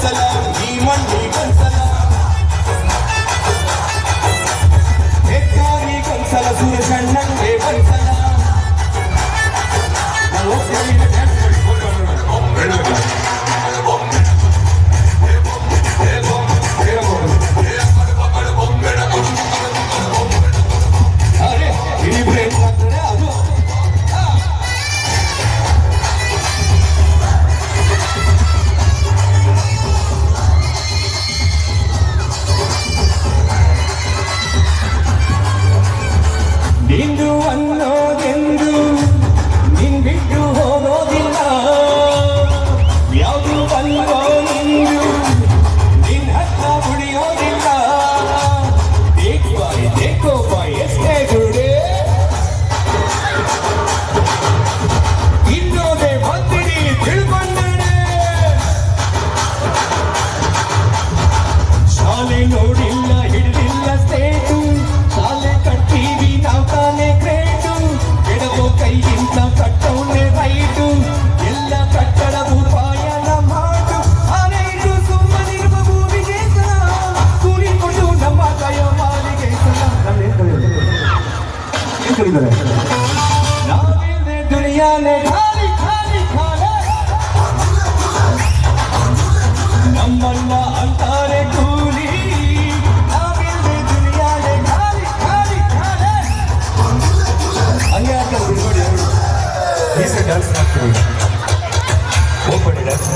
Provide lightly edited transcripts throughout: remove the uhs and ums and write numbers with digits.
ಒಂದ್ಸಲ ಈ ಮಣ್ಣಿಗೊಂದ್ಸಲ ಹೆಕ್ಕಾರಿಗೊಂದ್ಸಲ ಸುರೇಶಣ್ಣಂಗೆ ಒಂದ್ಸಲ ನಿಂದು ಅನ್ನೋದೆಂದು ನಿನ್ ಬಿಟ್ಟು ಹೋಗೋದಿಲ್ಲ ಯಾವುದು ಅಲ್ವೋ ನಿಂದು ನಿನ್ ಹತ್ರ ಉಳಿಯೋದಿಲ್ಲ ದೇಖೋ ಬಾಯ್ ಎಷ್ಟೇ ಗುರುಡೆ ಇನ್ನೋದೆ ಬಂದಿರಿ ತಿಳ್ಕೊಂಡೇನೆ ಶಾಲೆ ನೋಡಿಲ್ಲ ಹಿಡಿದಿಲ್ಲ ಸ್ಟೇಟು ಶಾಲೆ ಕಟ್ತೀವಿ ನಾವು ತಾನೇ ಗ್ರೇಟು ಎಡವೋ ಕೈಗಿಂತ ಕಟ್ಟೋನೆ ರೈಟು ಎಲ್ಲ ಕಟ್ಟಡವು ಪಾಯನ ಮಾಡು ಆರೈಟು ಸುಮ್ಮನಿರುವ ಭೂಮಿಗೆ ಕೂಡಿಕೊಂಡು ನಮ್ಮ ಕೈಯ ಮಾಲಿಗೆ ನಾವಿಲ್ಲದೆ ದುನಿಯಾನೆ ಖಾಲಿ ಖಾಲಿ ಖಾಲಿ ನಮ್ಮನ್ನ ಅಂತಾರೆ ಕೂಲಿ ನಾವಿಲ್ಲದೆ ದುನಿಯಾನೆ ಖಾಲಿ ಖಾಲಿ ಖಾಲಿ ಹಂಗೆ ಆಗ್ತದೆ ನೋಡಿ ಈಸ ಡ್ಯಾನ್ಸ್ ಮಾಡ್ತೀವಿ ಹೋಗ್ಬೇಡಿ ಡ್ಯಾನ್ಸ್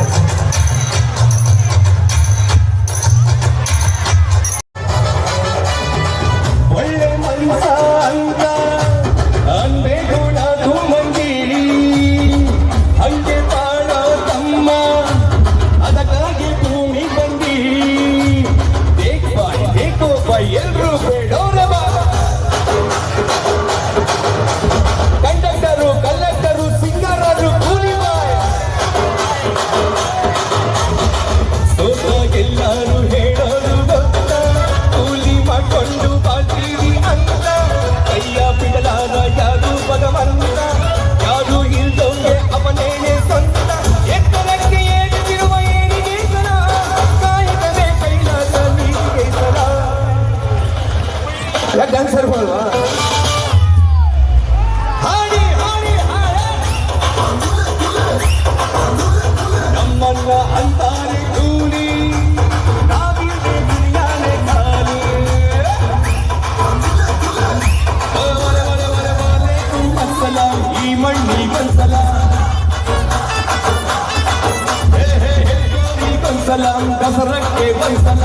ಒಳ್ಳೆ ಮನುಷ್ಯ ಅಂತ ಅನ್ಬೇಕು ನಾನು ಮಂದಿ ಹಂಗೆ ಬಾಳೋ ತಮ್ಮ ಅದಕ್ಕಾಗಿ ಭೂಮಿ ಬಂದಿ ಬೇಕೋ ಬಾಯ್ ಎಲ್ರೂ ಬೇಡೋರ ಬಾ ಕಂಡಕ್ಟರು ಕಲ್ಲಕ್ಟರು ಸಿಂಗರರು ಕೂಲಿ ಬಾಯ್ ಎಲ್ಲರೂ ಹೇಳೋದು ಗೊತ್ತ ಕೂಲಿ ಮಾಡಿಕೊಂಡು ಬಾಳ್ತೀವಿ ಅಂತ ಕೈಯ ಬಿಡಲಾರ ಯಾರು ಭಗವಂತ ಯಾರು ಇಲ್ದೋಂಗೆ ಅವನೇನೆ ಸ್ವಂತ ಎತ್ತರಕ್ಕೆ ಏರುತ್ತಿರುವ ಏನಿಗೆ ಸಲ ಕಾಯಕವೇ ಕೈಲಾಸ ನೀರಿಗೆ ಸಲ ಯಾಕೆ ಡ್ಯಾನ್ಸರ್ ಅಲ್ವಾ ಹಾಡಿ ಹಾಡಿ ಹಾಡಿ ನಮ್ಮನ್ನ ಅಂತಾರೆ ಕೂಲಿ ನಾವಿಲ್ಲದೆ ದುನಿಯಾನೆ ಖಾಲಿ ಒಂದ್ಸಲ ಈ ಮಣ್ಣಿಗೊಂದ್ಸಲ ಒಂದ್ಸಲ ದಸರಕ್ಕೆ ಒಂದ್ಸಲ